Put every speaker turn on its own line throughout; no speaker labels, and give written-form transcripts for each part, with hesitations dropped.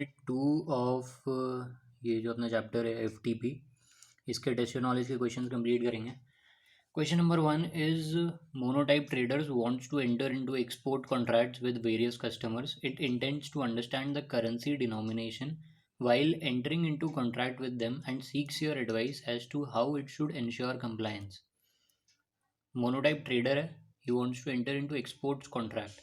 Two of ये जो अपना चैप्टर है एफटीपी, इसके टेस्ट नॉलेज के क्वेश्चन कंप्लीट करेंगे। Question number 1 is monotype traders wants to enter into export contracts with various customers. It intends to understand the currency denomination while entering into contract with them and seeks your advice as to how it should ensure compliance. Monotype trader है, he wants to enter into exports contract,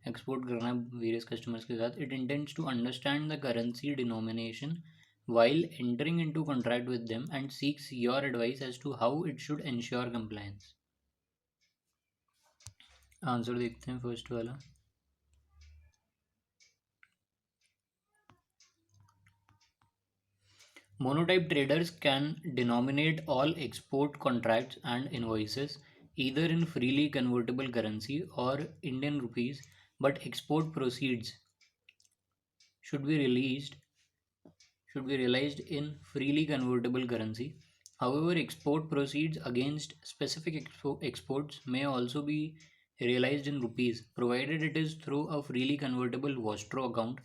export करना है various customers के साथ। It intends to understand the currency denomination while entering into contract with them and seeks your advice as to how it should ensure compliance. Answer देखते हैं first वाला। Monotype traders can denominate all export contracts and invoices either in freely convertible currency or Indian rupees, but export proceeds should be realized in freely convertible currency. However, export proceeds against specific exports may also be realized in rupees, provided it is through a freely convertible Vostro account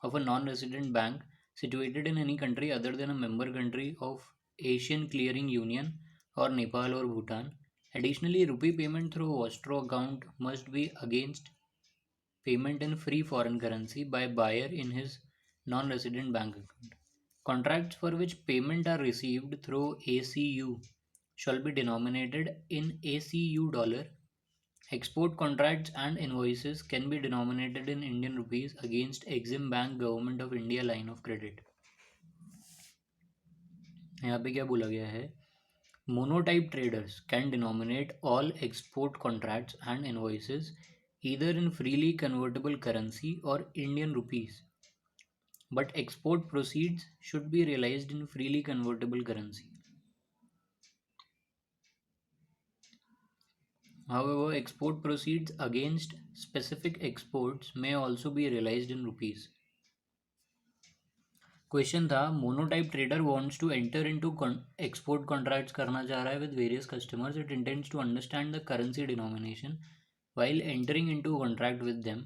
of a non-resident bank situated in any country other than a member country of Asian Clearing Union or Nepal or Bhutan. Additionally, rupee payment through Vostro account must be against payment in free foreign currency by buyer in his non-resident bank account. Contracts for which payment are received through ACU shall be denominated in ACU dollar. Export contracts and invoices can be denominated in Indian rupees against Exim Bank Government of India line of credit. यहाँ पे क्या बोला गया है? Monotype traders can denominate all export contracts and invoices either in freely convertible currency or Indian rupees, but export proceeds should be realized in freely convertible currency. However, export proceeds against specific exports may also be realized in rupees. Question था monotype trader wants to enter into export contracts करना चाह रहा है with various customers. It intends to understand the currency denomination while entering into a contract with them.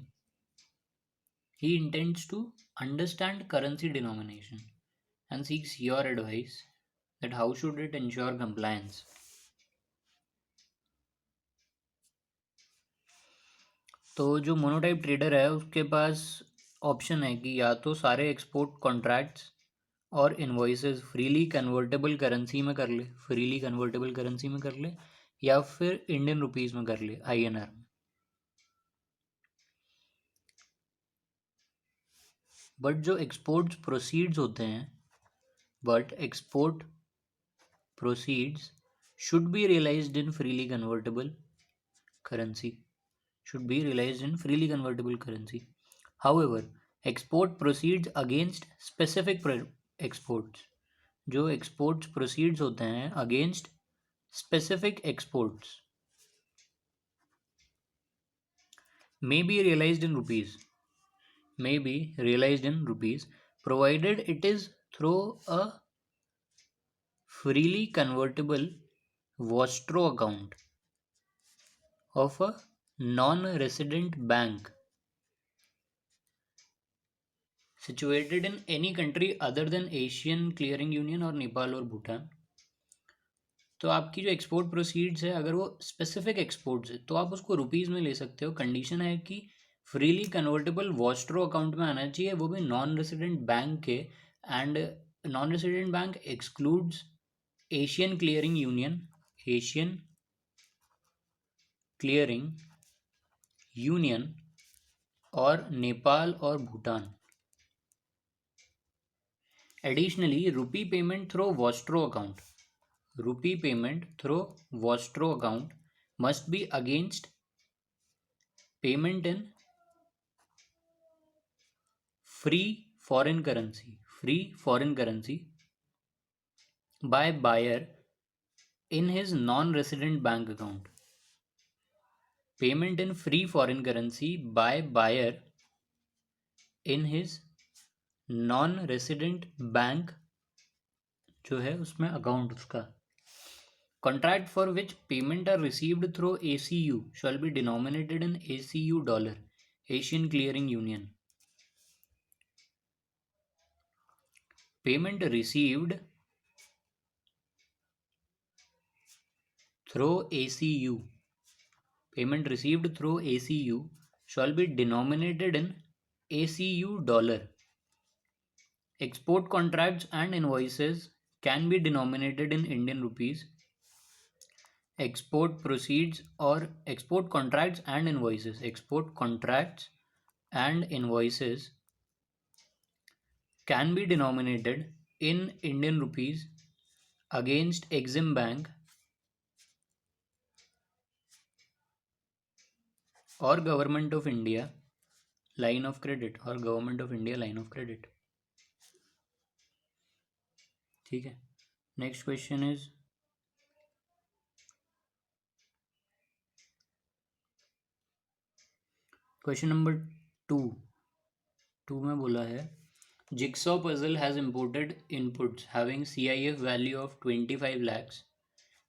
He intends to understand currency denomination and seeks your advice that how should it ensure compliance. तो जो monotype trader है उसके पास option है कि या तो सारे export contracts और इन्वॉइसेस फ्रीली कन्वर्टेबल करेंसी में कर ले, फ्रीली कन्वर्टेबल करेंसी में कर ले, या फिर इंडियन रुपीस में कर ले, INR में. बट जो एक्सपोर्ट्स प्रोसीड्स होते हैं, but export proceeds should be realized in freely convertible currency, should be realized in freely convertible currency. However, export proceeds against specific exports, जो exports proceeds होते हैं against specific exports may be realized in rupees, may be realized in rupees, provided it is through a freely convertible Vostro account of a non-resident bank situated in any country other than Asian Clearing Union और नेपाल और भूटान. तो आपकी जो export proceeds है अगर वो specific exports है तो आप उसको रुपीज़ में ले सकते हो. कंडीशन है कि फ्रीली कन्वर्टेबल वॉस्ट्रो अकाउंट में आना चाहिए, वो भी नॉन रेसिडेंट बैंक के. And non resident bank excludes Asian clearing union, Asian clearing union और नेपाल और Bhutan. Additionally, rupee payment through Vostro account, rupee payment through Vostro account must be against payment in free foreign currency by buyer in his non-resident bank account. Payment in free foreign currency by buyer in his non-resident bank जो है उसमें account उसका. Contract for which payment are received through ACU shall be denominated in ACU dollar, Asian Clearing Union. Payment received through ACU. Payment received through ACU shall be denominated in ACU dollar. Export contracts and invoices can be denominated in Indian rupees. Export proceeds or export contracts and invoices. Export contracts and invoices can be denominated in Indian rupees against Exim Bank or Government of India line of credit or Government of India line of credit. ठीक है. Next question is question number 2. 2 में बोला है Jigsaw puzzle has imported inputs having CIF value of 25 lakhs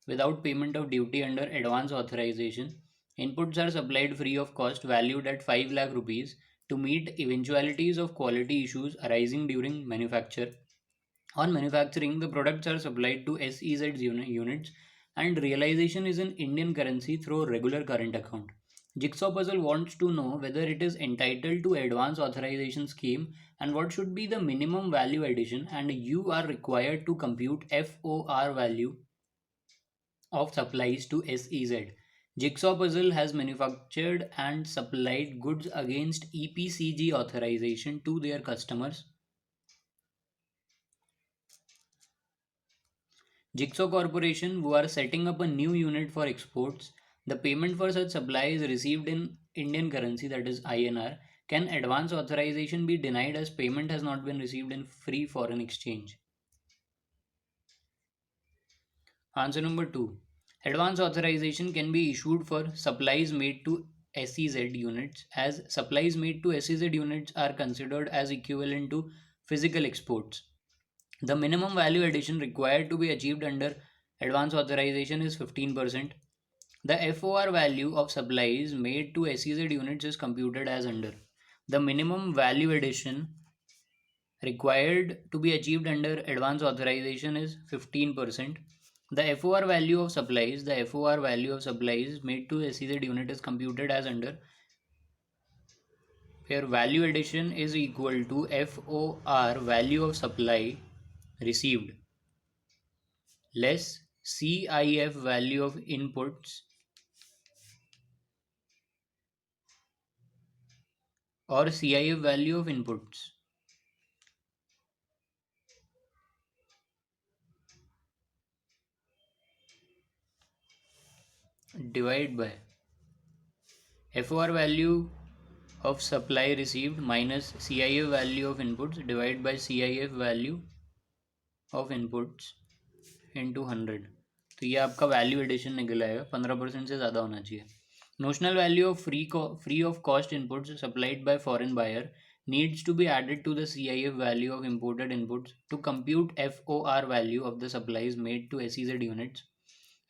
without payment of duty under advance authorization. Inputs are supplied free of cost valued at 5 lakh rupees to meet eventualities of quality issues arising during manufacture. On manufacturing, the products are supplied to SEZ units and realization is in Indian currency through regular current account. Jigsaw Puzzle wants to know whether it is entitled to advance authorization scheme and what should be the minimum value addition, and you are required to compute FOR value of supplies to SEZ. Jigsaw Puzzle has manufactured and supplied goods against EPCG authorization to their customers. Jigsaw Corporation, who are setting up a new unit for exports, the payment for such supply is received in Indian currency, that is INR. Can advance authorization be denied as payment has not been received in free foreign exchange? Answer number 2. Advance authorization can be issued for supplies made to SEZ units, as supplies made to SEZ units are considered as equivalent to physical exports. The minimum value addition required to be achieved under advance authorization is 15%. The FOR value of supplies made to SEZ units is computed as under. The minimum value addition required to be achieved under advance authorization is 15%. The FOR value of supplies, made to SEZ unit is computed as under, where value addition is equal to FOR value of supply received less CIF value of inputs or CIF value of inputs divided by FOR value of supply received minus CIF value of inputs divided by CIF value of inputs into 100. तो ये आपका value addition निकल आएगा. 15% से ज़्यादा होना चाहिए. Notional value of free of cost inputs supplied by foreign buyer needs to be added to the CIF value of imported inputs to compute FOR value of the supplies made to SEZ units.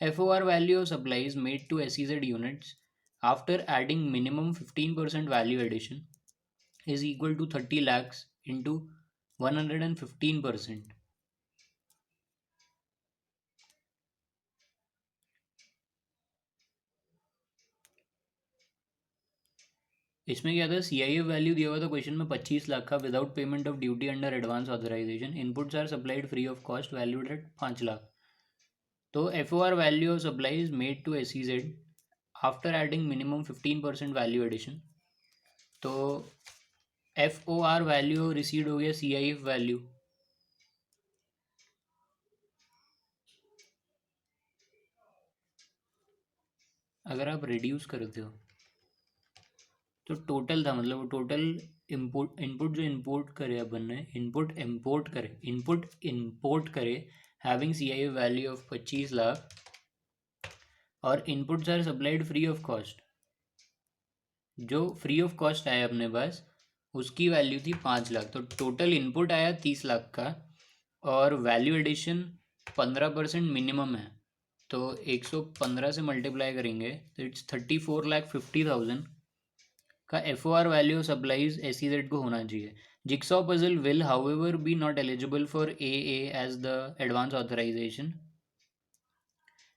FOR value of supplies made to SEZ units after adding minimum 15% value addition is equal to 30 lakhs into 115%. इसमें क्या था, CIF value दिया हुआ था question में 25 लाख का without payment of duty under advance authorization. Inputs are supplied free of cost valued at 5 lakh. तो FOR value of supplies made to SEZ after adding minimum 15% value addition. तो FOR वैल्यू रिसीव हो गया CIF value. अगर आप reduce करते हो तो total था, मतलब टोटल इनपुट जो इम्पोर्ट करे अपन ने, इनपुट इम्पोर्ट करे having CIF value of 25 lakh और inputs are supplied free of cost. जो फ्री ऑफ कॉस्ट आया अपने पास उसकी वैल्यू थी 5 लाख. तो टोटल इनपुट आया 30 लाख का और वैल्यू एडिशन 15% मिनिमम है. तो 115 से मल्टीप्लाई करेंगे तो इट्स 34,50,000 का FOR वैल्यू सप्लाईज SEZ को होना चाहिए. Jigsaw puzzle will, however, be not eligible for AA as the advance authorization,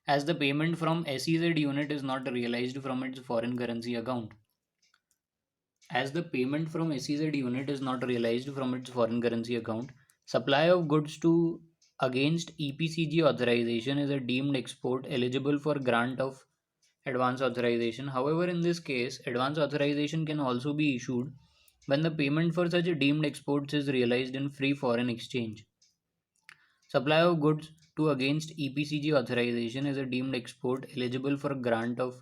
as the payment from SEZ unit is not realized from its foreign currency account. As the payment from SEZ unit is not realized from its foreign currency account, supply of goods to against EPCG authorization is a deemed export eligible for grant of advance authorization. However, in this case, advance authorization can also be issued when the payment for such deemed exports is realized in free foreign exchange. Supply of goods to against EPCG authorization is a deemed export eligible for grant of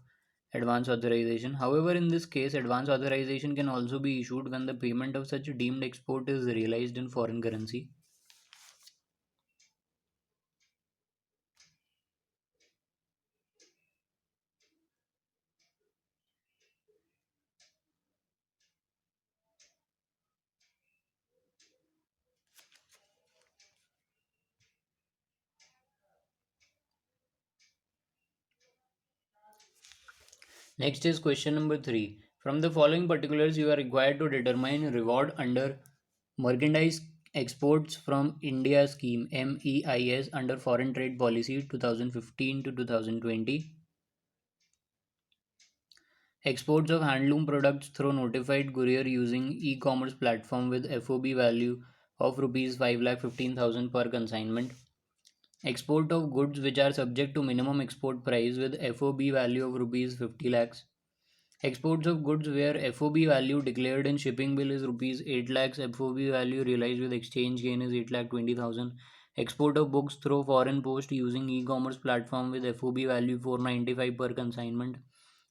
advance authorization. However, in this case, advance authorization can also be issued when the payment of such deemed export is realized in foreign currency. Next is question number 3. From the following particulars, you are required to determine reward under Merchandise Exports from India Scheme MEIS under Foreign Trade Policy 2015 to 2020. Exports of handloom products through notified courier using e-commerce platform with FOB value of rupees 5,15,000 per consignment. Export of goods which are subject to minimum export price with FOB value of rupees 50 lakhs. Exports of goods where FOB value declared in shipping bill is rupees 8 lakhs, FOB value realized with exchange gain is 8 lakh 20,000. Export of books through foreign post using e-commerce platform with FOB value 495 per consignment.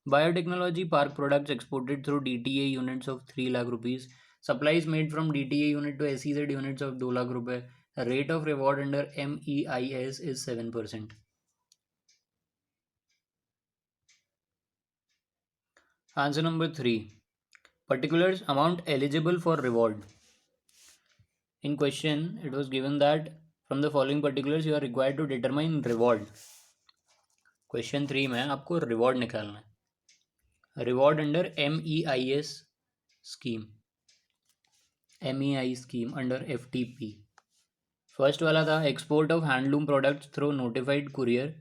Biotechnology park products exported through DTA units of 3 lakh rupees. Supplies made from DTA unit to SEZ units of 2 lakh rupees. Rate of reward under MEIS is 7%. Answer number 3. Particulars amount eligible for reward. In question, it was given that from the following particulars you are required to determine reward. Question 3 में आपको reward निकालना है. Reward under MEIS scheme, MEI scheme under FTP. First वाला था export of handloom products through notified courier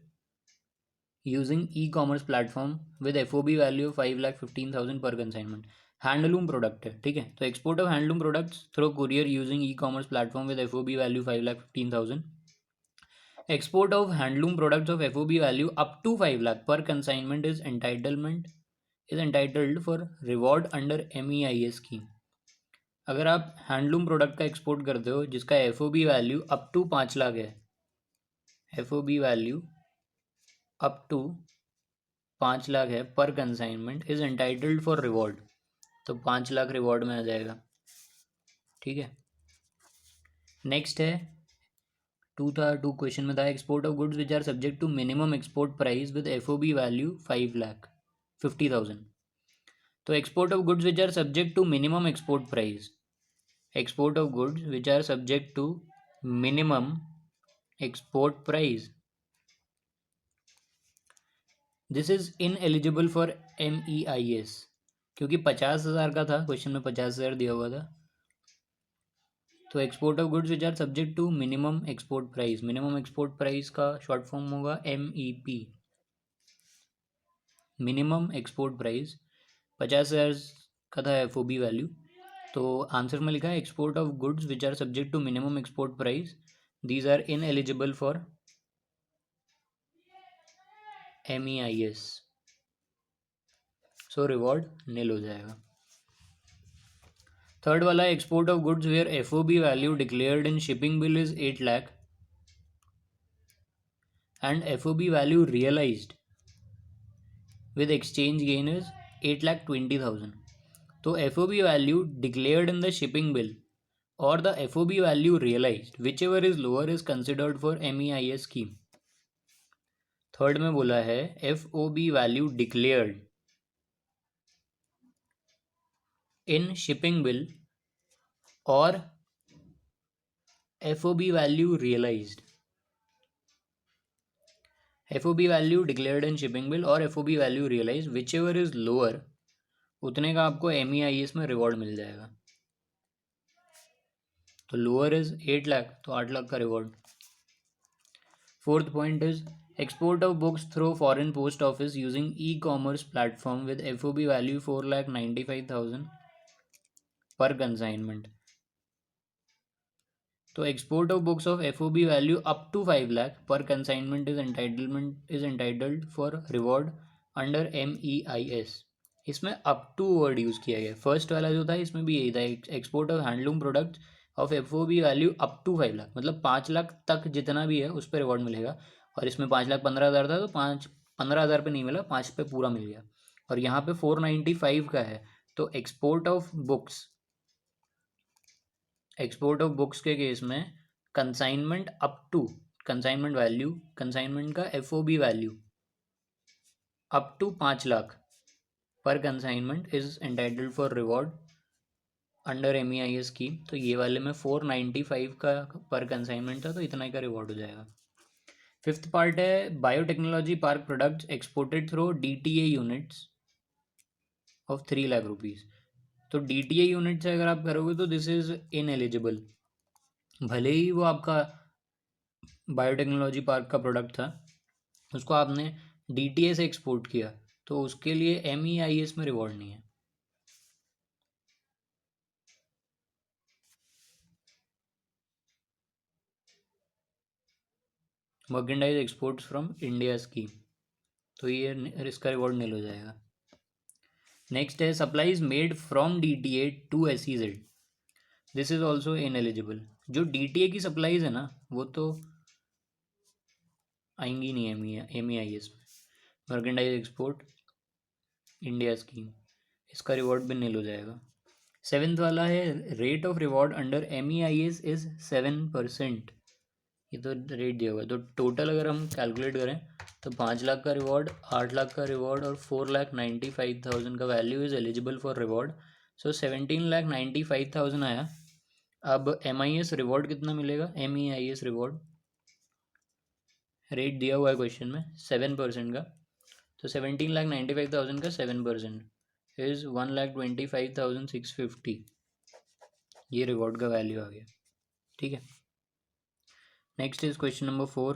using e commerce platform with FOB value 5,15,000 पर consignment. Handloom product है, ठीक है. तो export of handloom products through courier using e commerce platform with FOB value 5,15,000. Export of handloom products of FOB value up to 5 lakh per consignment is entitled for reward under MEIS scheme. अगर आप handloom product का export करते हो जिसका FOB value up to 5 lakh है, FOB value up to 5 lakh है पर consignment is entitled for reward. तो 5 लाख रिवॉर्ड में आ जाएगा, ठीक है. नेक्स्ट है 2 क्वेश्चन में था export of goods which are subject to minimum export price with FOB value 5,50,000. तो export of goods which are subject to minimum export price, export of goods which are subject to minimum export price, this is ineligible for MEIS क्योंकि 50,000 का था, question में 50,000 दिया हुआ था. तो export of goods which are subject to minimum export price, minimum export price का short form होगा MEP, मिनिमम एक्सपोर्ट प्राइस. 50,000 का था FOB वैल्यू. तो आंसर में लिखा है export of goods which are subject to minimum export price, these are ineligible for MEIS. So reward nil हो जाएगा. थर्ड वाला export of goods where FOB value declared in shipping bill is 8 lakh and FOB value realized with exchange gain is 8,20,000. तो FOB value declared in the shipping bill or the FOB value realized whichever is lower is considered for MEIS scheme. Third में बोला है FOB value declared in shipping bill or FOB value realized. FOB value declared in shipping bill और FOB value realized whichever is lower, उतने का आपको MEIS में reward मिल जाएगा. तो लोअर इज 8 लाख, तो 8 लाख का reward. Fourth point is export of books through foreign post office using e-commerce platform with FOB value 4,95,000 per consignment. तो export of books of FOB value up to 5 lakh per consignment is entitled for reward under MEIS। इसमें up to word use किया गया। First वाला जो था इसमें भी यही था, export of handloom products of FOB value up to 5 lakh, मतलब 5 लाख तक जितना भी है उस पर रिवॉर्ड मिलेगा। और इसमें 5,15,000 था, तो 15,000 पे नहीं मिला, 5 पे पूरा मिल गया। और यहाँ पे 495 का है। तो एक्सपोर्ट ऑफ बुक्स के केस में consignment up to, consignment value, consignment का FOB value up to 5 lakh per consignment is entitled for reward under MEIS scheme. तो ये वाले में 495 का पर कंसाइनमेंट था, तो इतना का रिवॉर्ड हो जाएगा। फिफ्थ पार्ट है biotechnology park products exported through DTA units of 3 lakh rupees. तो DTA यूनिट से अगर आप करोगे तो दिस इज़ इनएलिजिबल। भले ही वो आपका बायोटेक्नोलॉजी पार्क का प्रोडक्ट था, उसको आपने DTA से एक्सपोर्ट किया, तो उसके लिए MEIS में रिवॉर्ड नहीं है। Merchandise exports from India scheme, तो ये इसका रिवॉर्ड नील हो जाएगा। नेक्स्ट है supplies made from DTA to SEZ, this is also ineligible. जो DTA की सप्लाईज है ना वो तो आएंगी नहीं MEIS में। मर्केंडाइज एक्सपोर्ट इंडिया स्कीम, इसका रिवॉर्ड भी नील हो जाएगा। सेवेंथ वाला है rate of reward under MEIS is 7%। ये तो रेट दिया हुआ है, तो टोटल अगर हम कैलकुलेट करें तो 5 लाख का रिवॉर्ड, 8 लाख का रिवॉर्ड और 4,95,000 का value is eligible for reward. So 17,95,000 आया। अब MIS रिवॉर्ड कितना मिलेगा, MEIS रिवॉर्ड रेट दिया हुआ है क्वेश्चन में 7% का, तो 17,95,000 का 7% इज 1,25,650, ये रिवॉर्ड का वैल्यू आ गया। ठीक है, next is question number 4।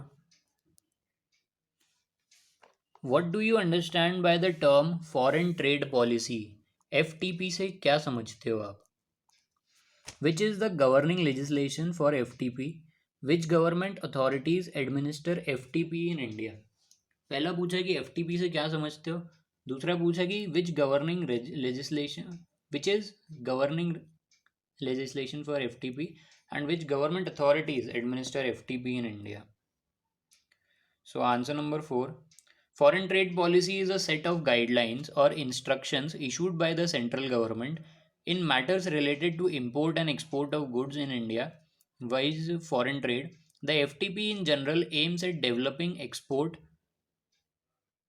What do you understand by the term foreign trade policy? FTP से क्या समझते हो आप? विच is the governing legislation for FTP? Which government authorities administer FTP in India? पहला पूछा कि FTP से क्या समझते हो, दूसरा पूछा कि which governing legislation, which is governing legislation for FTP and which government authorities administer FTP in India. So answer number 4. Foreign trade policy is a set of guidelines or instructions issued by the central government in matters related to import and export of goods in India. Wise foreign trade. The FTP in general aims at developing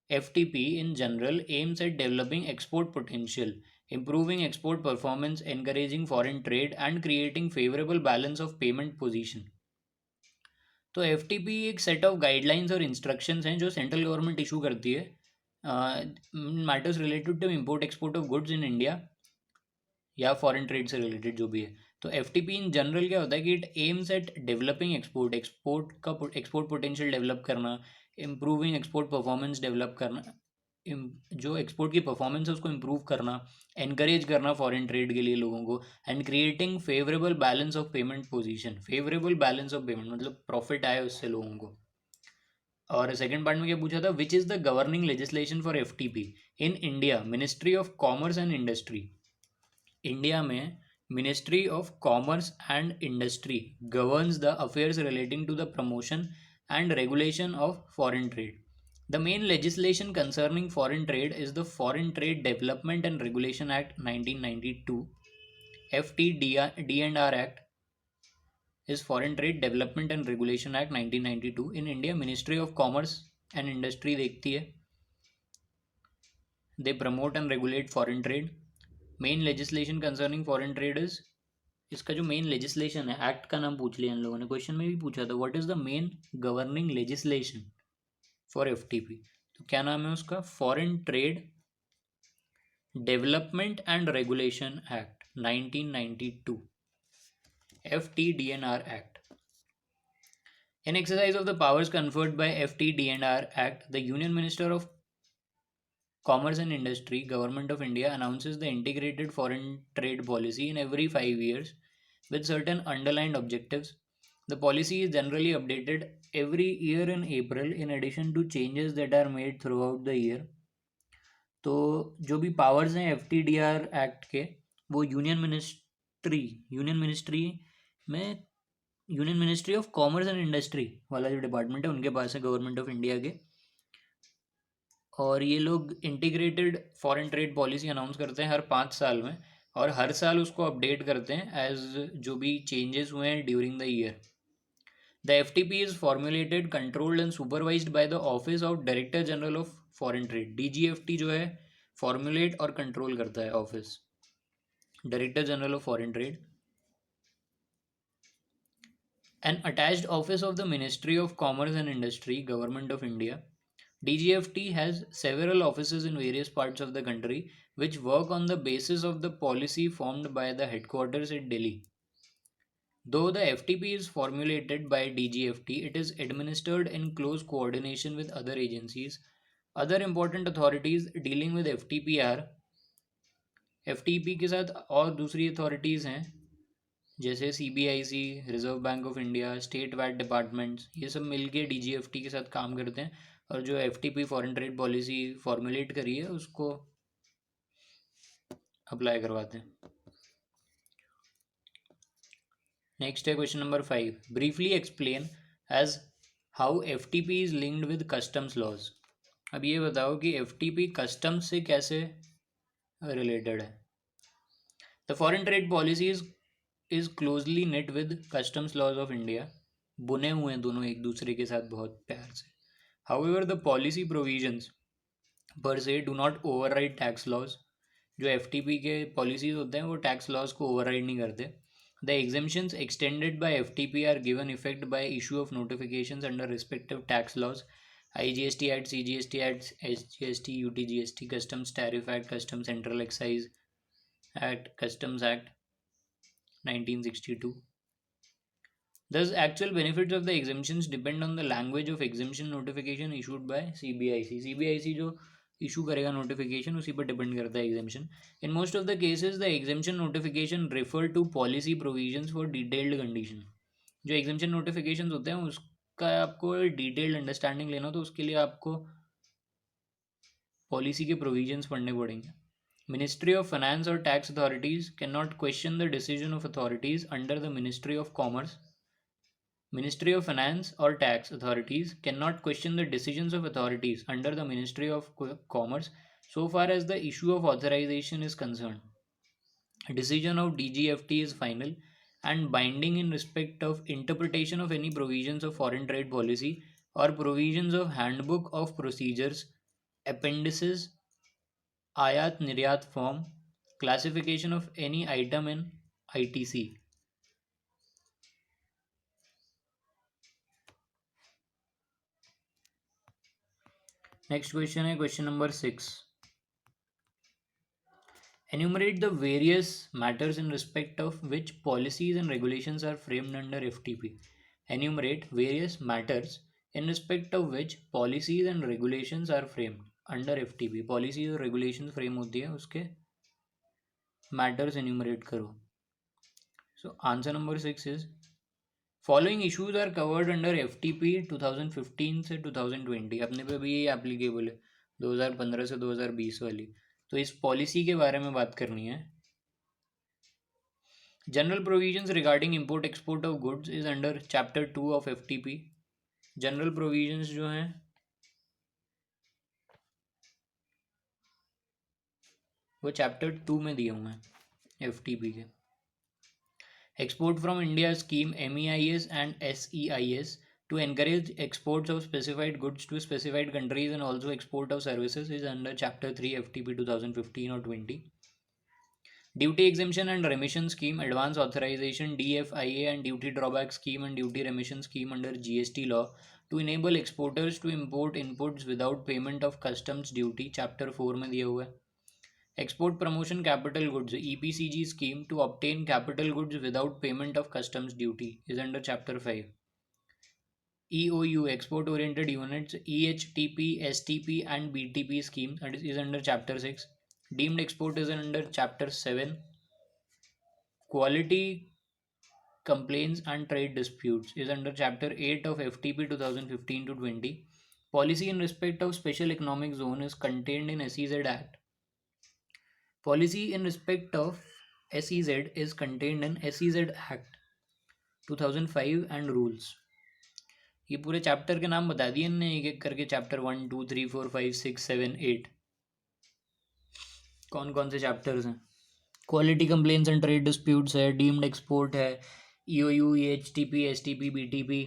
FTP in general aims at developing export potential, improving export performance, encouraging foreign trade, and creating favorable balance of payment position. तो FTP एक set of guidelines और instructions हैं जो central government issue करती है matters related to import export of goods in India या foreign trade से रिलेटेड जो भी है। तो FTP इन जनरल क्या होता है कि it aims at developing export potential develop करना, इम्प्रूविंग एक्सपोर्ट परफॉर्मेंस डेवलप करना, जो एक्सपोर्ट की परफॉर्मेंस है उसको इम्प्रूव करना, एनकरेज करना फॉरेन ट्रेड के लिए लोगों को, and creating favourable balance of payment position. Favourable balance of payment मतलब प्रॉफिट आए उससे लोगों को। और सेकंड पार्ट में क्या पूछा था, which is the governing legislation for FTP in India? Ministry of commerce and industry. India में ministry of commerce and industry governs the affairs relating to the promotion and regulation of foreign trade. The main legislation concerning foreign trade is the Foreign Trade Development and Regulation Act 1992. FTD&R Act is Foreign Trade Development and Regulation Act 1992. In India, Ministry of Commerce and Industry देखती है, they promote and regulate foreign trade. Main legislation concerning foreign trade is, इसका जो main legislation है, act का नाम पूछ लिया इन लोगों ने, क्वेश्चन में भी पूछा था what is the main governing legislation for FTP, तो क्या नाम है उसका, foreign trade development and regulation act 1992। FTDNR Act. In exercise of the powers conferred by FTDNR Act, the Union Minister of Commerce and Industry, Government of India, announces the integrated foreign trade policy in every 5 years with certain underlined objectives. The policy is generally updated every year in April in addition to changes that are made throughout the year. तो जो भी powers हैं FTDR act के, वो union ministry में union ministry of commerce and industry वाला जो department है उनके पास है, गवर्नमेंट ऑफ इंडिया के। और ये लोग integrated foreign trade policy announce करते हैं हर 5 साल में, और हर साल उसको अपडेट करते हैं एज जो भी चेंजेस हुए हैं during the year. The FTP is formulated, controlled and supervised by the office of director general of foreign trade. DGFT जो है फॉर्मुलेट और कंट्रोल करता है office director general of foreign trade. An attached office of the Ministry of Commerce and Industry, Government of India. DGFT has several offices in various parts of the country which work on the basis of the policy formed by the headquarters at Delhi. Though the FTP is formulated by DGFT, it is administered in close coordination with other agencies. Other important authorities dealing with FTP are FTP के साथ और दूसरी authorities हैं जैसे CBIC, Reserve Bank of India, state VAT departments, ये सब मिलके DGFT के साथ काम करते हैं और जो FTP foreign trade policy formulate करी है उसको अप्लाई करवाते हैं। नेक्स्ट है question number 5, briefly explain as how FTP is linked with customs laws. अब ये बताओ कि FTP कस्टम्स से कैसे रिलेटेड है। The foreign trade policy is closely knit with customs laws of India. बुने हुए हैं दोनों एक दूसरे के साथ बहुत प्यार से। हाउएवर द पॉलिसी प्रोविजंस पर से do not override tax laws. जो FTP के पॉलिसीज होते हैं वो टैक्स लॉज को ओवरराइड नहीं करते। The exemptions extended by FTP are given effect by issue of notifications under respective tax laws. IGST act, CGST act, SGST, UTGST, customs tariff act, custom central excise act, customs act 1962. Thus, actual benefits of the exemptions depend on the language of exemption notification issued by CBIC. CBIC जो issue करेगा notification उसी पर depend करता है exemption. In most of the cases the exemption notification refer to policy provisions for detailed condition. जो exemption notification होते हैं उसका आपको डिटेल्ड अंडरस्टैंडिंग लेना हो तो उसके लिए आपको पॉलिसी के प्रोविजंस पढ़ने पड़ेंगे। Ministry of Finance or tax authorities cannot question the decision of authorities under the Ministry of Commerce. Ministry of Finance or tax authorities cannot question the decisions of authorities under the Ministry of Commerce so far as the issue of authorization is concerned. A decision of DGFT is final and binding in respect of interpretation of any provisions of foreign trade policy or provisions of Handbook of Procedures, appendices, आयात निर्यात form, classification of any item in ITC। Next question है question number 6, enumerate the various matters in respect of which policies and regulations are framed under FTP। Enumerate various matters in respect of which policies and regulations are framed under FTP। Policies और regulation frame होती है उसके matters enumerate करो। So answer number 6 is following issues are covered under FTP 2015 से 2020। अपने पे भी ये एप्लीकेबल है 2015 से 2020 वाली, तो इस पॉलिसी के बारे में बात करनी है। General provisions regarding import export of goods is under chapter 2 of FTP। General provisions जो हैं वो चैप्टर 2 में दिए हुए हैं FTP के। Export from India scheme MEIS and SEIS to encourage exports of specified goods to specified countries and also export of services is under chapter 3 FTP 2015 or 20. Duty exemption and remission scheme, advance authorization DFIA and duty drawback scheme and duty remission scheme under GST law to enable exporters to import inputs without payment of customs duty chapter 4 में दिया हुआ है। Export Promotion Capital Goods EPCG scheme to obtain capital goods without payment of customs duty is under Chapter 5. EOU Export Oriented Units EHTP, STP and BTP scheme is under Chapter 6. Deemed export is under Chapter 7. Quality complaints and trade disputes is under Chapter 8 of FTP 2015 to 20. Policy in respect of special economic zone is contained in SEZ Act. Policy in respect of SEZ is contained in SEZ Act 2005 and rules. ये पूरे chapter के नाम बता दिए इनने एक एक करके चैप्टर 1 2 3 4 5 6 7 8 कौन कौन से चैप्टर्स हैं. Quality complaints and trade disputes है. डीम्ड एक्सपोर्ट है. EOU EHTP STP BTP.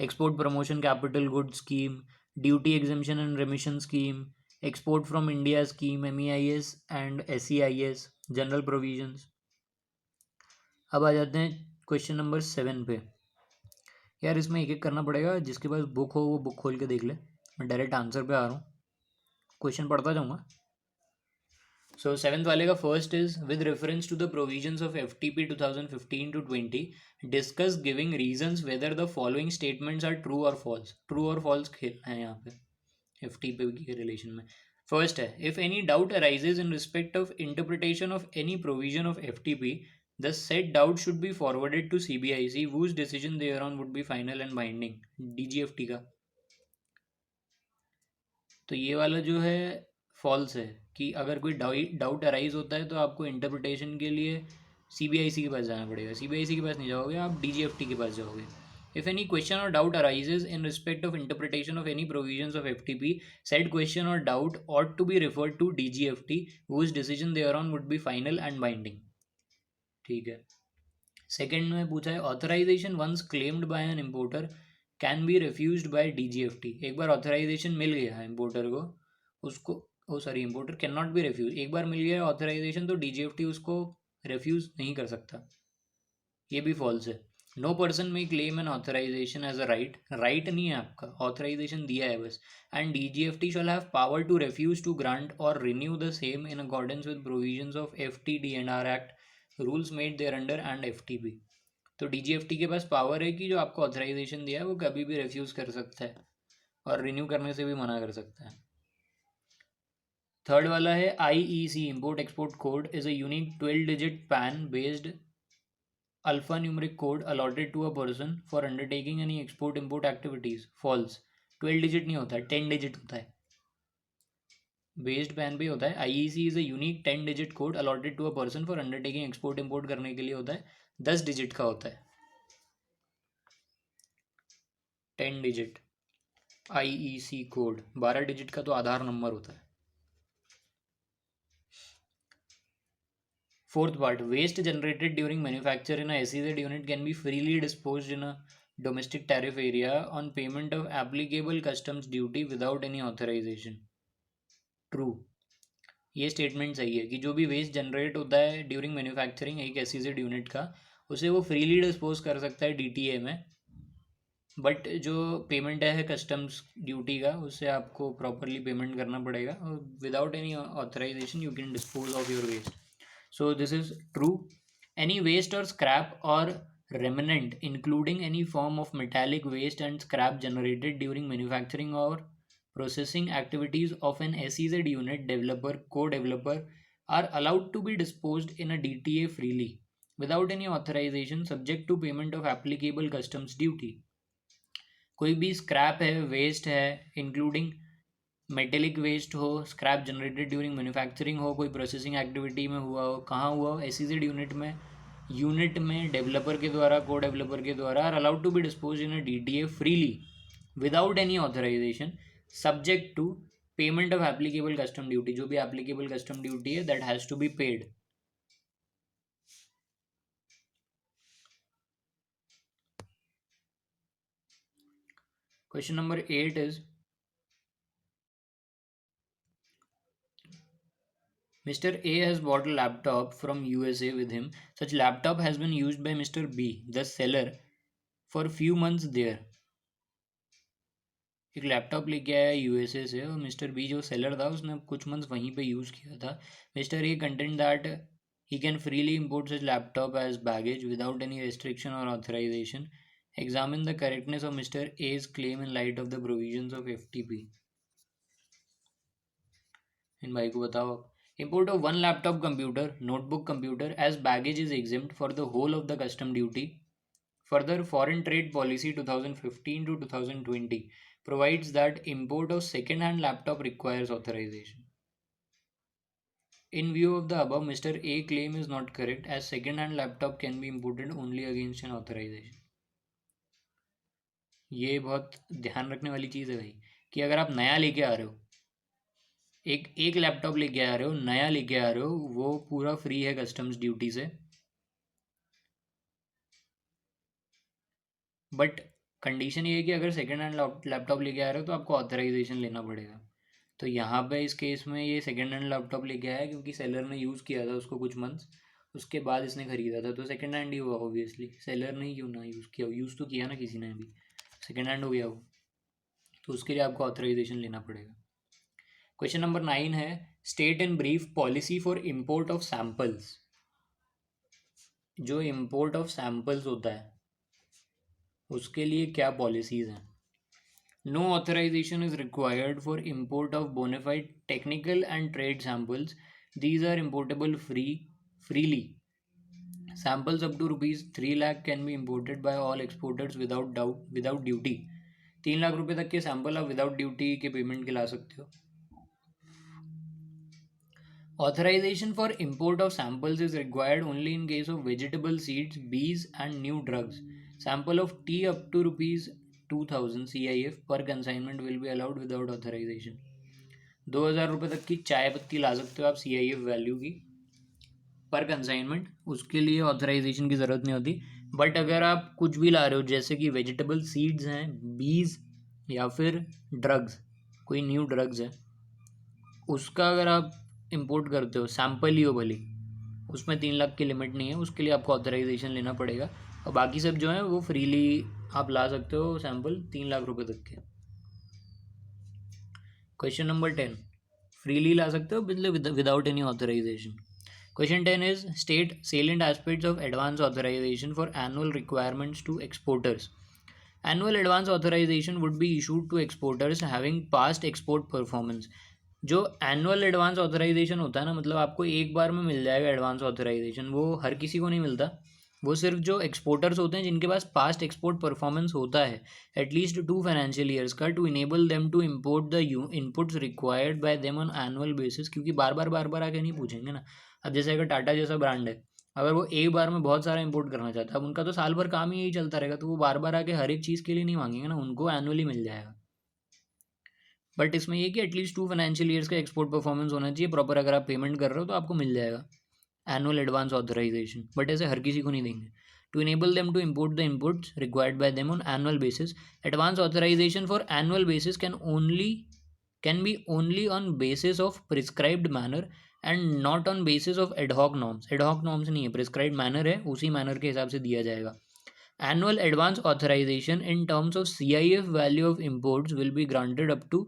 Export promotion capital good scheme. Duty exemption and रेमिशन scheme. Export from India scheme MEIS and SEIS. General provisions. अब आ जाते हैं question number 7 पे. यार इसमें एक एक करना पड़ेगा. जिसके पास बुक हो वो बुक खोल के देख ले. मैं डायरेक्ट आंसर पे आ रहा हूँ. क्वेश्चन पढ़ता जाऊँगा. So 7th वाले का first is with reference to the provisions of FTP 2015 to 20 discuss giving reasons whether the following statements are true or false. True or false खेलना है यहाँ पे FTP के relation में. First है if any doubt arises in respect of interpretation of any provision of FTP, the said doubt should be forwarded to CBIC whose decision thereon would be final and binding. DGFT का. तो ये वाला जो है false है कि अगर कोई डाउट अराइज होता है तो आपको इंटरप्रिटेशन के लिए CBIC के पास जाना पड़ेगा. CBIC के पास नहीं जाओगे आप, DGFT के पास जाओगे. If any question or doubt arises in respect of interpretation of any provisions of FTP, said question or doubt ought to be referred to DGFT whose decision thereon would be final and binding. ठीक है. Second में पूछा है authorization once claimed by an importer can be refused by DGFT. एक बार authorisation मिल गया है importer को, उसको importer can not be refuse. एक बार मिल गया ऑथराइजेशन तो DGFT उसको रिफ्यूज नहीं कर सकता. ये भी फॉल्स है. No person may claim an authorization as a right नहीं है आपका, ऑथराइजेशन दिया है बस. And DGFT shall have power to refuse to grant और renew the same in accordance with provisions of FTD&R act rules made thereunder and FTP. तो DGFT के पास power है कि जो आपको ऑथराइजेशन दिया है वो कभी भी रिफ्यूज़ कर सकता है और रिन्यू करने से भी मना कर सकता है. थर्ड वाला है IEC import export code is a unique 12 digit PAN based alpha numeric code allotted to a person for undertaking any export import activities. False. 12 digit नहीं होता है, 10 डिजिट होता है. बेस्ड पैन पे होता है. IEC is a unique 10 digit code allotted to a person for undertaking export import करने के लिए होता है. 10 डिजिट का होता है. 10 डिजिट IEC कोड. 12 डिजिट का तो आधार नंबर होता है. Fourth part waste generated during manufacture in SEZ unit can be freely disposed in a domestic tariff area on payment of applicable customs duty without any authorization. True. ये statement सही है कि जो भी वेस्ट जनरेट होता है during manufacturing एक SEZ unit का, उसे वो फ्रीली डिस्पोज कर सकता है DTA में. बट जो पेमेंट है कस्टम्स ड्यूटी का उससे आपको प्रॉपरली पेमेंट करना पड़ेगा. Without any authorization you can dispose of your waste. So this is true. Any waste और स्क्रैप और remnant including any form of metallic waste and scrap generated during manufacturing or processing activities of an SEZ unit developer co-developer are allowed to be disposed in a DTA freely without any authorization subject to payment of applicable customs duty. कोई भी scrap है, waste है, including metallic waste हो, scrap generated during manufacturing हो, कोई processing activity में हुआ हो, कहाँ हुआ हो, SEZ यूनिट में डेवलपर के द्वारा को डेवलपर के द्वारा are allowed to be dispose in a DTA freely without any authorization subject to payment of applicable custom duty. जो भी एप्लीकेबल कस्टम ड्यूटी है that has to be paid. Question number 8 is Mr. A has bought a laptop from USA with him. Such laptop has been used by Mr. B, the seller, for few months there. एक laptop लेके आया USA से और mister B जो seller था उसने कुछ months वहीं पे यूज़ किया था. Mister a content that he can freely import such laptop as baggage without any restriction or authorization. Examine the correctness of Mr. A's claim in light of the provisions of FTP. इन भाई को बताओ. Import of one laptop computer, notebook computer as baggage is exempt for the whole of the custom duty. Further, Foreign Trade Policy 2015 to 2020 provides that import of second-hand laptop requires authorization. In view of the above, Mr. A claim is not correct as second-hand laptop can be imported only against an authorization. ये बहुत ध्यान रखने वाली चीज़ है भाई कि अगर आप नया लेके आ रहे हो, एक एक लैपटॉप लेके आ रहे हो, नया लेके आ रहे हो, वो पूरा फ्री है कस्टम्स ड्यूटी से. बट कंडीशन ये है कि अगर सेकेंड हैंड लैपटॉप लेके आ रहे हो तो आपको ऑथराइजेशन लेना पड़ेगा. तो यहाँ पे इस केस में ये सेकेंड हैंड लैपटॉप लेके आया क्योंकि सेलर ने यूज़ किया था उसको कुछ मंथ्स, उसके बाद इसने ख़रीदा था, तो सेकेंड हैंड ही हुआ ऑब्वियसली. सेलर ने ही क्यों ना यूज़ किया, यूज़ तो किया ना किसी ने भी, सेकेंड हैंड हो गया वो. तो उसके लिए आपको ऑथराइजेशन लेना पड़ेगा. क्वेश्चन नंबर 9 है state in brief policy for import of samples. जो इम्पोर्ट ऑफ सैम्पल्स होता है उसके लिए क्या पॉलिसीज़ हैं. No authorization is required for import of bona fide technical and trade samples. These are importable freely. Samples up to rupees 3 lakh can be imported by all exporters without duty. 3 lakh रुपए तक के sample आप without duty के payment के ला सकते हो. Authorization for import of samples is required only in case of vegetable seeds, bees and new drugs. Sample of tea up to rupees 2000 CIF per consignment will be allowed without authorization. 2000 रुपये तक की चाय पत्ती ला सकते हो आप CIF value की पर कंसाइनमेंट, उसके लिए ऑथराइजेशन की ज़रूरत नहीं होती. बट अगर आप कुछ भी ला रहे हो जैसे कि वेजिटेबल सीड्स हैं, बीज या फिर ड्रग्स, कोई न्यू ड्रग्स है, उसका अगर आप इंपोर्ट करते हो सैम्पल ही हो भले, उसमें 3 लाख की लिमिट नहीं है, उसके लिए आपको ऑथराइजेशन लेना पड़ेगा. और बाकी सब जो है वो फ्रीली आप ला सकते हो सैम्पल 3 लाख रुपए तक के. क्वेश्चन नंबर 10 फ्रीली ला सकते हो without any authorization. Question 10 is state salient aspects of advance authorization for annual requirements to exporters. Annual advance authorization would be issued to exporters having past export performance. जो annual advance authorisation होता है ना, मतलब आपको एक बार में मिल जाएगा advance authorisation, वो हर किसी को नहीं मिलता. वो सिर्फ जो एक्सपोर्टर्स होते हैं जिनके पास पास्ट एक्सपोर्ट परफॉर्मेंस होता है एटलीस्ट 2 फाइनेंशियल ईयर्स का, to enable them to import the inputs required by them on annual basis. क्योंकि बार बार आके नहीं पूछेंगे ना. अब जैसे अगर टाटा जैसा ब्रांड है, अगर वो एक बार में बहुत सारा इंपोर्ट करना चाहता है, अब उनका तो साल भर काम ही यही चलता रहेगा, तो वो बार बार आके हर एक चीज़ के लिए नहीं मांगेंगे ना, उनको एनुअली मिल जाएगा. बट इसमें ये कि एटलीस्ट 2 फाइनेंशियल ईयर्स का एक्सपोर्ट परफॉर्मेंस होना चाहिए प्रॉपर. अगर आप पेमेंट कर रहे हो तो आपको मिल जाएगा एनुअल एडवांस ऑथराइजेशन, बट ऐसे हर किसी को नहीं देंगे. To enable them to import the inputs required by them on annual basis. Advance authorization for annual basis can be only on basis of prescribed manner and not on basis of ad hoc norms. Ad hoc norms नहीं है, prescribed manner है, उसी manner के हिसाब से दिया जाएगा. Annual advance authorization in terms of CIF value of imports will be granted up to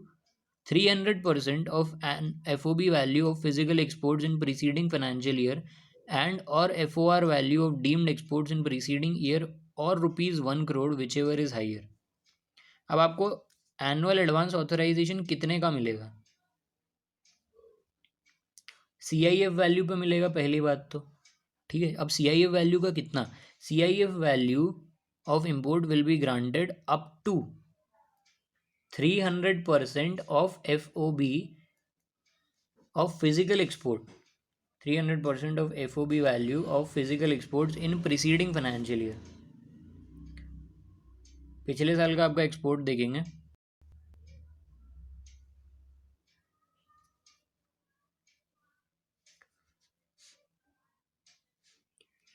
300% of an FOB value of physical exports in preceding financial year and or FOR value of deemed exports in preceding year or rupees 1 crore whichever is higher. अब आपको annual advance authorisation कितने का मिलेगा? CIF value पे मिलेगा पहली बात तो, ठीक है. अब CIF वैल्यू का कितना? CIF value of import will be granted up to 300% of FOB of physical export. 300% of FOB value of physical exports in preceding financial year. पिछले साल का आपका एक्सपोर्ट देखेंगे,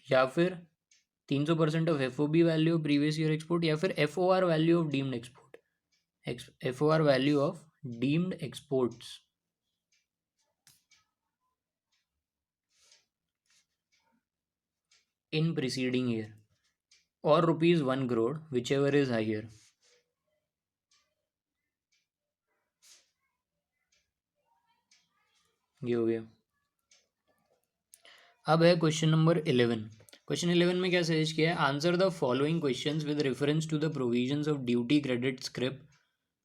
या फिर 300% of FOB value of previous year export, या फिर FOR value of deemed export. FOR value of deemed exports in preceding year or rupees 1 crore whichever is higher. ये हो गया। अब है क्वेश्चन नंबर 11। क्वेश्चन 11 में क्या सजेस्ट किया है, answer the following questions with reference to the provisions of duty credit scrip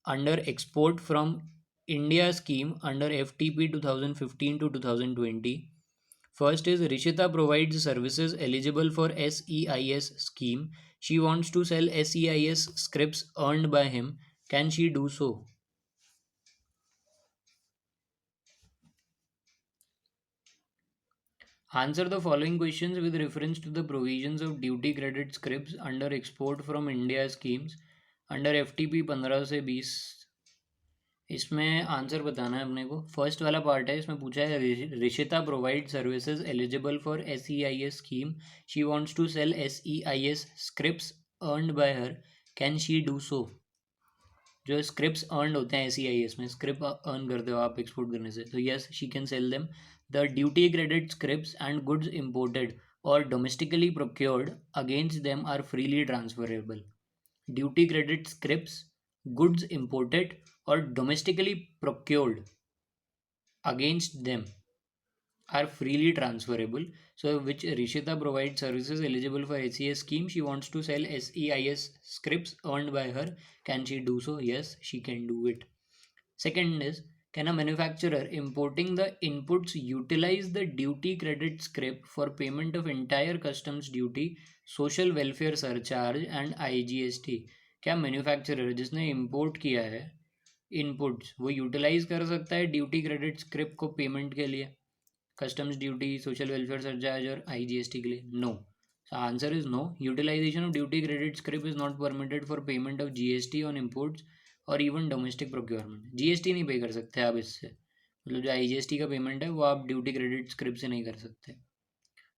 under export from India scheme under FTP 2015 to 2020. First is Rishita provides services eligible for SEIS scheme. She wants to sell SEIS scripts earned by him. Can she do so? Answer the following questions with reference to the provisions of duty credit scripts under export from India schemes under FTP 15 से 20। इसमें answer बताना है अपने को। First वाला part है, इसमें पूछा है Rishita provide services eligible for SEIS scheme, she wants to sell SEIS scripts earned by her, can she do so. जो स्क्रिप्ट्स अर्न होते हैं SEIS में, स्क्रिप्ट अर्न करते हो आप एक्सपोर्ट करने से, तो yes she can sell them. The duty credit scripts and goods imported और domestically procured against them are freely transferable. Duty credit scripts, goods imported or domestically procured against them are freely transferable. So, which Rishita provides services eligible for SES scheme. She wants to sell SEIS scripts earned by her. Can she do so? Yes, she can do it. Second is, can a manufacturer importing the inputs utilize the duty credit script for payment of entire customs duty, social welfare surcharge and IGST? क्या manufacturer जिसने import किया है inputs वो utilize कर सकता है duty credit script को payment के लिए, customs duty, social welfare surcharge और IGST के लिए? No. Answer is no. Utilization of duty credit script is not permitted for payment of GST on imports और इवन डोमेस्टिक प्रोक्योरमेंट। GST नहीं पे कर सकते आप इससे, मतलब जो IGST का पेमेंट है वो आप ड्यूटी क्रेडिट स्क्रिप्ट से नहीं कर सकते।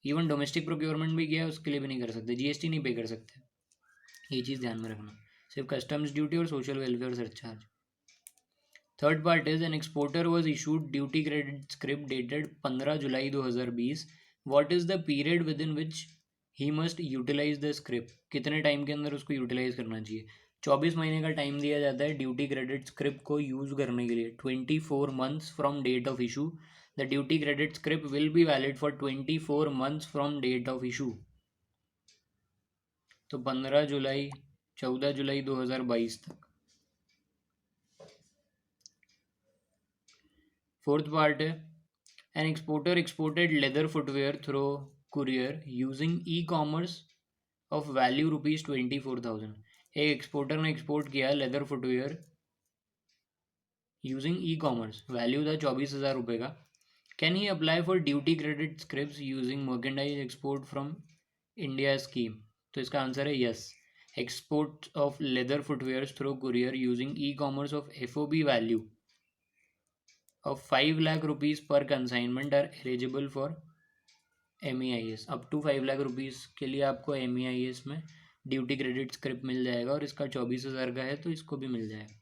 इवन डोमेस्टिक प्रोक्योरमेंट भी किया है उसके लिए भी नहीं कर सकते, GST नहीं पे कर सकते। ये चीज़ ध्यान में रखना, सिर्फ कस्टम्स ड्यूटी और social welfare surcharge. Third part is an exporter was issued duty credit script dated 15 जुलाई 2020। What is the period with in which he must utilize the script, कितने टाइम के अंदर उसको यूटिलाइज करना चाहिए? 24 महीने का टाइम दिया जाता है ड्यूटी क्रेडिट स्क्रिप्ट को यूज़ करने के लिए, 24 months from date of issue. The duty credit script will be valid for 24 months from date of issue. तो 15 जुलाई 14 जुलाई 2022 तक। फोर्थ पार्ट है, an exporter exported leather footwear through courier using E-कॉमर्स ऑफ वैल्यू ₹24,000। एक एक्सपोर्टर ने export किया leather footwear using E-कॉमर्स, वैल्यू था 24,000 रुपये का। Can he apply for duty credit script using merchandise export from India scheme? तो इसका आंसर है yes. Export of leather footwear through courier using E-कॉमर्स of FOB value of 5 lakh rupees per consignment are eligible for MEIS। Up to 5 lakh rupees के लिए आपको MEIS में duty credit script मिल जाएगा और इसका 24,000 का है तो इसको भी मिल जाएगा।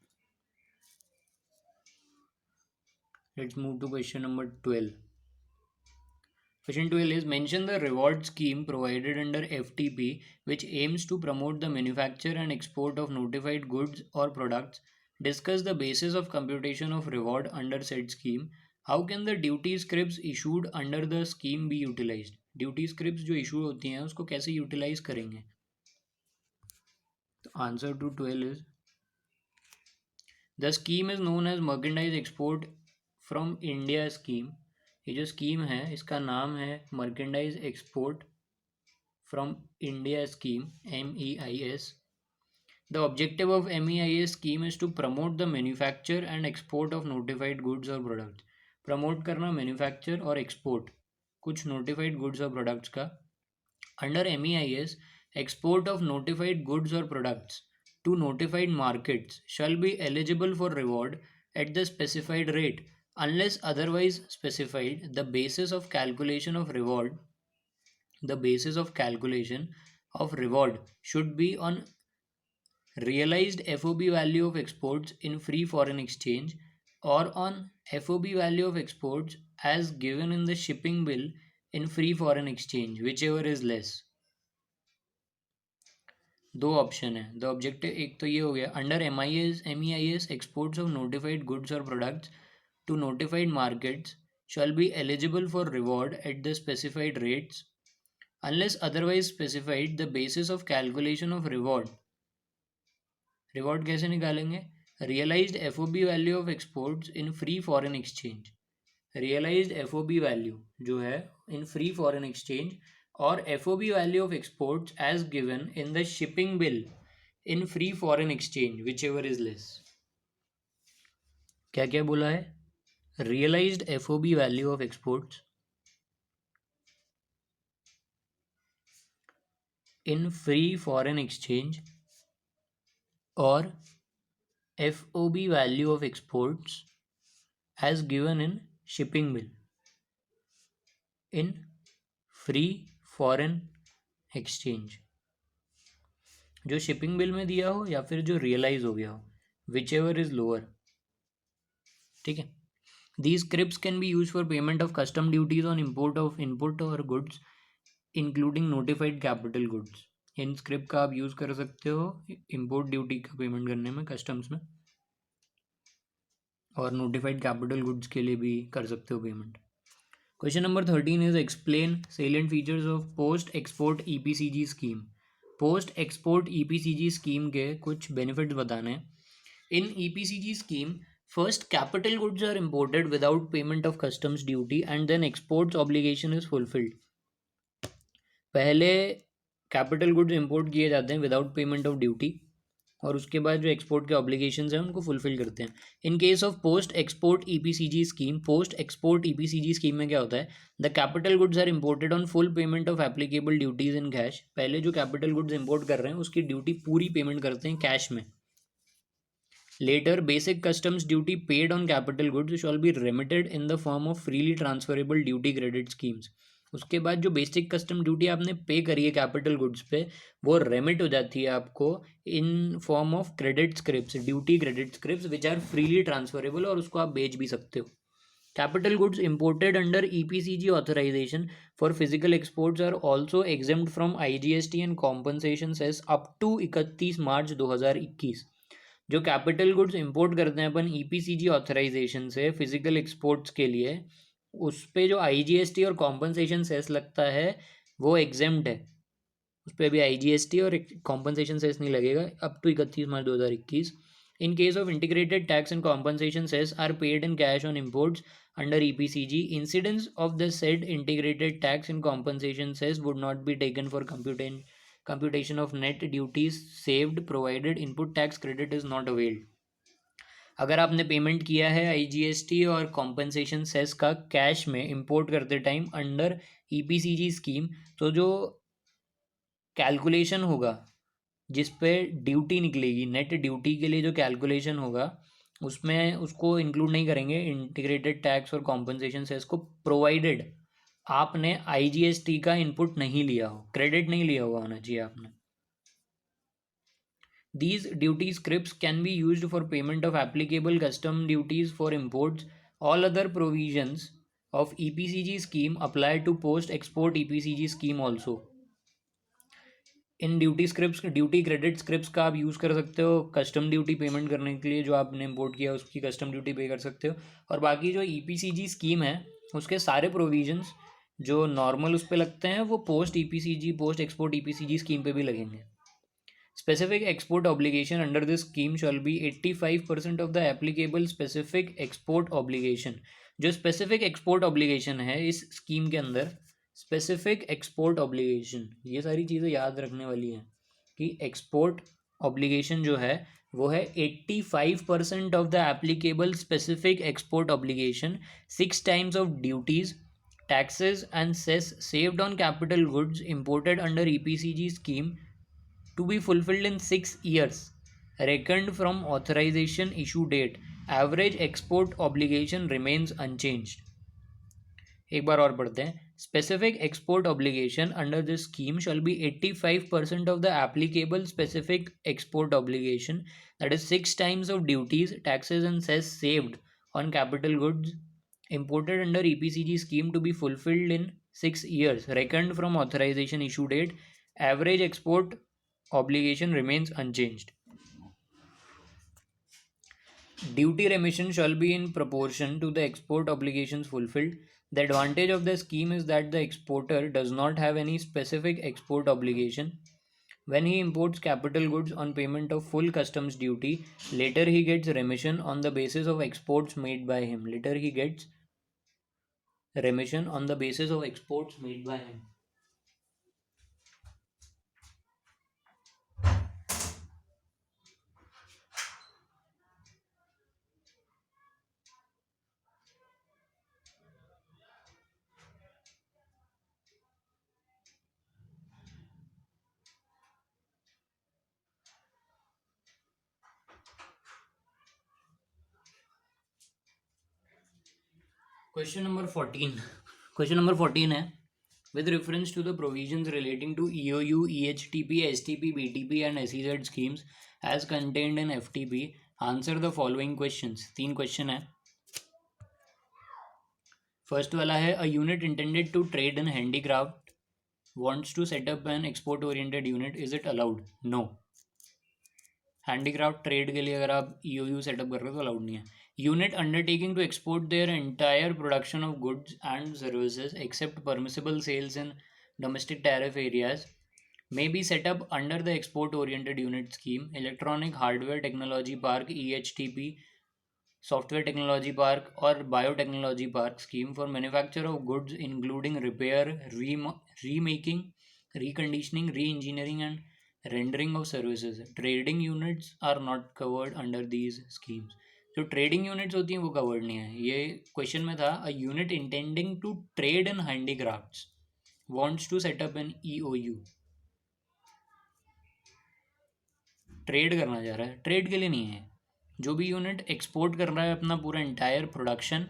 Let's move to question number 12। Question 12 is mention the reward scheme provided under FTP which aims to promote the manufacture and export of notified goods or products. Discuss the basis of computation of reward under said scheme. How can the duty scripts issued under the scheme be utilized? Duty scripts जो issue होती हैं उसको कैसे utilize करेंगे? तो answer to 12 is the scheme is known as merchandise export from India scheme। ये जो scheme है इसका नाम है merchandise export from India scheme, MEIS। The objective of MEIS scheme is to promote the manufacture and export of notified goods और products. Promote करना manufacture और export कुछ नोटिफाइड गुड्स और प्रोडक्ट्स का। Under MEIS export of notified goods or products to notified markets shall be eligible for reward at the specified rate unless otherwise specified. The basis of calculation of reward should be on realized FOB value of exports in free foreign exchange or on FOB value of exports as given in the shipping bill in free foreign exchange, whichever is less। दो option है, the objective एक तो ये हो गया under MEIS exports of notified goods और products to notified markets shall be eligible for reward at the specified rates unless otherwise specified. The basis of calculation of reward कैसे निकालेंगे? Realized FOB value of exports in free foreign exchange. Realized FOB value जो है in free foreign exchange और FOB value of exports as given in the shipping bill in free foreign exchange, whichever is less. क्या क्या बोला है? Realized FOB value of exports in free foreign exchange or FOB value of exports as given in shipping bill in free foreign exchange. जो shipping bill में दिया हो या फिर जो रियलाइज हो गया हो, विच एवर इज लोअर. ठीक है. These scripts can be used for payment of custom duties on import of input or goods including notified capital goods. In script का आप यूज़ कर सकते हो इंपोर्ट ड्यूटी का पेमेंट करने में कस्टम्स में, और नोटिफाइड कैपिटल गुड्स के लिए भी कर सकते हो payment. Question number 13 is explain salient features of post export EPCG scheme. Post export EPCG scheme के कुछ बेनिफिट्स बताने. In EPCG scheme first capital goods are imported without payment of customs duty and then exports obligation is fulfilled. पहले capital goods import किए जाते हैं without payment of duty और उसके बाद जो एक्सपोर्ट के ऑब्लिगेशंस हैं उनको फुलफिल करते हैं. In case of post export EPCG scheme, post export EPCG scheme में क्या होता है? The capital goods are imported on full payment of applicable duties in cash. पहले जो कैपिटल गुड्स इंपोर्ट कर रहे हैं उसकी ड्यूटी पूरी पेमेंट करते हैं कैश में. Later, basic customs duty paid on capital goods shall be remitted in the form of freely transferable duty credit schemes. उसके बाद जो बेसिक कस्टम ड्यूटी आपने पे करी है कैपिटल गुड्स पे वो रेमिट हो जाती है आपको in form of credit scripts, duty credit scripts which are freely transferable और उसको आप बेच भी सकते हो. Capital goods imported under EPCG authorization for physical exports are also exempt from IGST and compensation cess up to 31 March 2021. जो capital goods import करते हैं अपन ईपीसीजी ऑथराइजेशन से फिजिकल एक्सपोर्ट्स के लिए, उस पर जो आईजीएसटी और कॉम्पनसेशन सेस लगता है वो एग्जेम्प्ट है. उस पर अभी आईजीएसटी और कॉम्पनसेशन सेस नहीं लगेगा up to 31 March 2021. In case of integrated tax and compensation cess are paid in cash on imports under EPCG. Incidence of the said integrated tax and compensation cess would not be taken for computation of net duties saved provided input tax credit is not availed. अगर आपने payment किया है IGST और compensation cess का cash में import करते time under EPCG scheme, तो जो कैलकुलेशन होगा जिस पे ड्यूटी निकलेगी, नेट ड्यूटी के लिए जो कैलकुलेशन होगा उसमें उसको इंक्लूड नहीं करेंगे इंटीग्रेटेड टैक्स और कॉम्पनसेशन सेस को, प्रोवाइडेड आपने आईजीएसटी का इनपुट नहीं लिया हो, क्रेडिट नहीं लिया हुआ होना चाहिए आपने. These duty scripts can be used for payment of applicable custom duties for imports. All other provisions of EPCG scheme apply to post export EPCG scheme also. In duty script, duty credit scripts का आप use कर सकते हो custom duty payment करने के लिए, जो आपने इंपोर्ट किया उसकी कस्टम ड्यूटी पे कर सकते हो. और बाकी जो ईपीसीजी स्कीम है उसके सारे प्रोविजंस जो नॉर्मल उस पर लगते हैं वो post EPCG, post export EPCG scheme पे भी लगेंगे. Specific export obligation under this scheme shall be 85% of the applicable specific export obligation. जो स्पेसिफिक एक्सपोर्ट ऑब्लिगेशन है इस स्कीम के अंदर, स्पेसिफिक एक्सपोर्ट ऑब्लिगेशन, ये सारी चीज़ें याद रखने वाली हैं कि एक्सपोर्ट ऑब्लिगेशन जो है वो है 85% of the applicable specific export obligation, 6 times of duties, taxes and cess saved on capital goods imported under EPCG scheme to be fulfilled in 6 years reckoned from authorization issue date. Average export obligation remains unchanged. एक बार और पढ़ते हैं. Specific export obligation under this scheme shall be 85% of the applicable specific export obligation, that is 6 times of duties, taxes and cess saved on capital goods imported under EPCG scheme to be fulfilled in 6 years reckoned from authorization issue date. Average export obligation remains unchanged. Duty remission shall be in proportion to the export obligations fulfilled. The advantage of the scheme is that the exporter does not have any specific export obligation. When he imports capital goods on payment of full customs duty, later he gets remission on the basis of exports made by him. Later he gets remission on the basis of exports made by him. Question number 14. Question number 14 है with reference to the provisions relating to EOU, EHTP, STP, BTP and SEZ schemes as contained in FTP, answer the following questions. 3 question है. First वाला है a unit intended to trade in handicraft wants to set up an export oriented unit, is it allowed? No. Handicraft trade के लिए अगर आप EOU setup कर रहे हो तो अलाउड नहीं है. Unit undertaking to export their entire production of goods and services except permissible sales in domestic tariff areas may be set up under the export oriented unit scheme. Electronic hardware technology park EHTP, software technology park or biotechnology park scheme for manufacture of goods including repair, remaking, reconditioning, re-engineering and rendering of services. Trading units are not covered under these schemes. जो trading units होती हैं वो covered नहीं है. ये question में था a unit intending to trade in handicrafts wants to set up an EOU. Trade करना चाह रहा है, ट्रेड के लिए नहीं है. जो भी यूनिट एक्सपोर्ट कर रहा है अपना पूरा entire production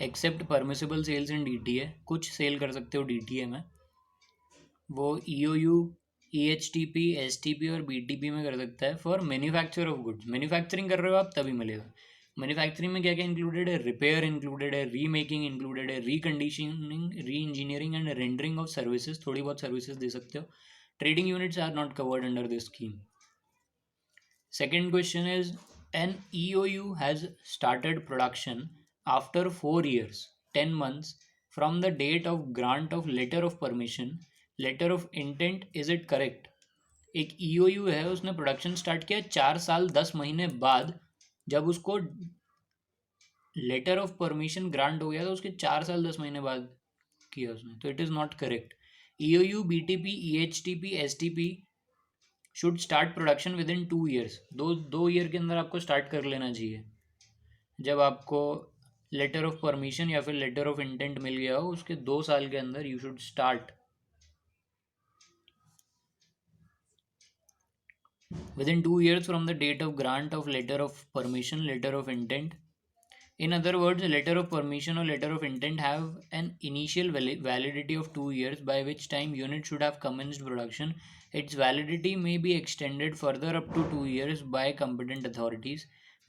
except permissible sales in DTA, कुछ सेल कर सकते हो डीटीए में, वो ईओयू, ईएचटीपी, एसटीपी और बीटीपी में कर सकता है for manufacture of goods. Manufacturing कर रहे हो आप तभी मिलेगा. मैन्युफैक्चरिंग में क्या क्या इंक्लूडेड है? रिपेयर इंक्लूडेड है, रीमेकिंग इंक्लूडेड है, reconditioning, re engineering and rendering of services. थोड़ी बहुत सर्विसेज दे सकते हो. Trading units are not covered under this scheme. Second question is an EOU has started production after 4 years 10 months from the date of grant of letter of permission, letter of intent, is it correct? एक EOU है, उसने production start किया 4 साल 10 महीने बाद. जब उसको letter of permission grant हो गया तो उसके 4 साल 10 महीने बाद किया उसने, तो it is not correct. EOU, BTP, EHTP, STP should start production with in 2 years. दो ईयर के अंदर आपको स्टार्ट कर लेना चाहिए. जब आपको लेटर ऑफ परमिशन या फिर लेटर ऑफ इंटेंट मिल गया हो उसके 2 साल के अंदर you should start. Within 2 years from the date of grant of letter of permission, letter of intent. In other words, a letter of permission or letter of intent have an initial validity of 2 years, by which time unit should have commenced production. Its validity may be extended further up to 2 years by competent authorities.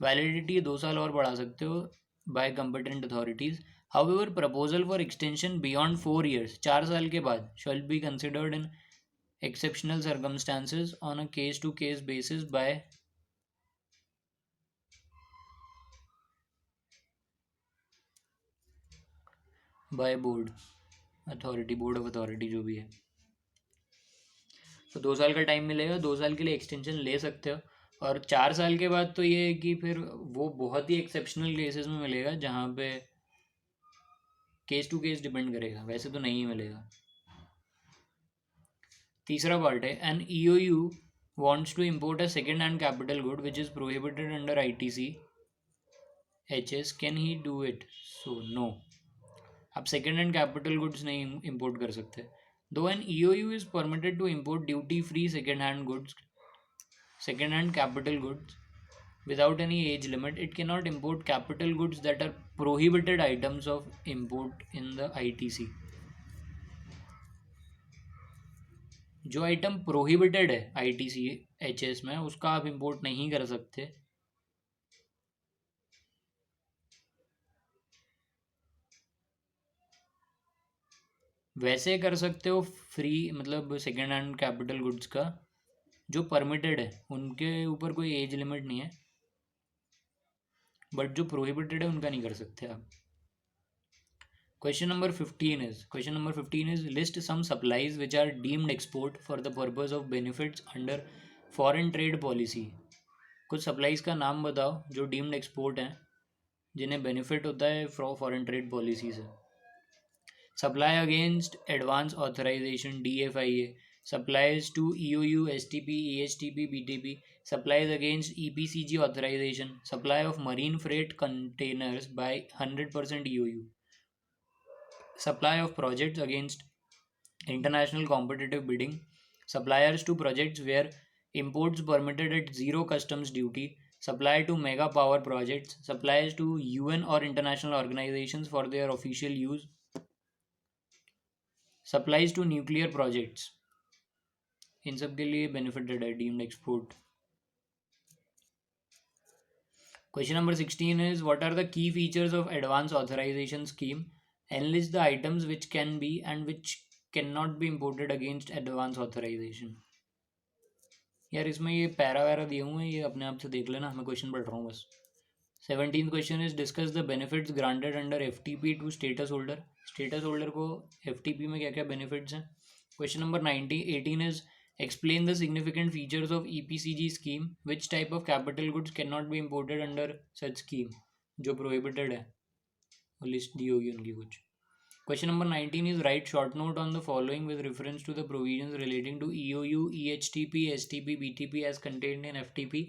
Validity 2 साल और बढ़ा सकते हो by competent authorities. However, proposal for extension beyond 4 years, 4 साल के बाद, shall be considered in exceptional circumstances on a case-to-case basis by board authority, board of authority जो भी है. तो 2 साल का टाइम मिलेगा, 2 साल के लिए एक्सटेंशन ले सकते हो. और 4 साल के बाद तो ये है कि फिर वो बहुत ही एक्सेप्शनल केसेस में मिलेगा जहाँ पे केस टू केस डिपेंड करेगा, वैसे तो नहीं मिलेगा. तीसरा पार्ट है an EOU wants to import a second hand capital good which is prohibited under ITC HS, can he do it? So no. आप सेकेंड हैंड कैपिटल गुड्स नहीं import कर सकते. Though an EOU is permitted to import duty free second hand goods, second hand capital goods without any age limit, it cannot import capital goods that are prohibited items of import in the ITC. जो item prohibited है ITC HS में उसका आप import नहीं कर सकते. वैसे कर सकते हो फ्री, मतलब सेकेंड हैंड कैपिटल गुड्स का जो परमिटेड है उनके ऊपर कोई एज लिमिट नहीं है, बट जो प्रोहिबिटेड है उनका नहीं कर सकते आप. Question number 15 is list some supplies which are deemed export for the purpose of benefits under foreign trade policy. कुछ सप्लाईज का नाम बताओ जो डीम्ड एक्सपोर्ट हैं, जिन्हें बेनिफिट होता है फॉरेन ट्रेड पॉलिसी से. Supply against advance authorisation DFIA, supplies to EOU, STP, EHTP, BTP, supplies against EPCG authorization, supply of marine freight containers by 100% EOU, supply of projects against international competitive bidding, suppliers to projects where imports permitted at zero customs duty, supply to mega power projects, supplies to UN or international organizations for their official use, supplies to nuclear projects. इन सब के लिए benefited है deemed export. Question number 16 is what are the key features of advance authorization scheme? Enlist the items which can be and which cannot be imported against advance authorization. यार इसमें ये para वैरा दिए हुए हैं, ये अपने आप से देख लेना, मैं क्वेश्चन पढ़ रहा हूँ बस. 17th question is discuss the benefits granted under FTP to status holder. Status holder को FTP में क्या क्या बेनिफिट्स हैं. Question number 18 is explain the significant features of EPCG scheme, which type of capital goods cannot be imported under such scheme, जो prohibited है वो list दी होगी उनकी कुछ. Question number 19 is write short note on the following with reference to the provisions relating to EOU, EHTP, STP, BTP as contained in FTP.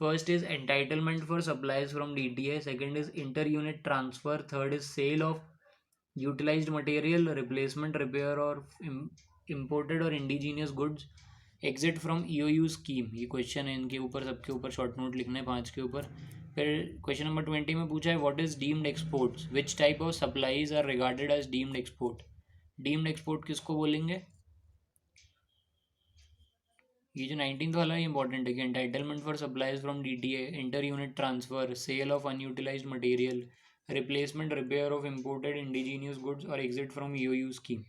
First is entitlement for supplies from DTA, second is inter-unit transfer, third is sale of utilized material, replacement, repair or imported or indigenous goods, exit from EOU scheme. ये question है, इनके ऊपर सबके ऊपर short note लिखने 5 के ऊपर. फिर क्वेश्चन नंबर 20 में पूछा है what is deemed exports, which type of supplies are regarded as deemed export. Deemed export किसको बोलेंगे. ये जो 19th वाला है इंपॉर्टेंट है कि entitlement for supplies from DTA, inter unit transfer, sale of unutilised material, replacement repair of imported indigenous goods और exit from EOU scheme.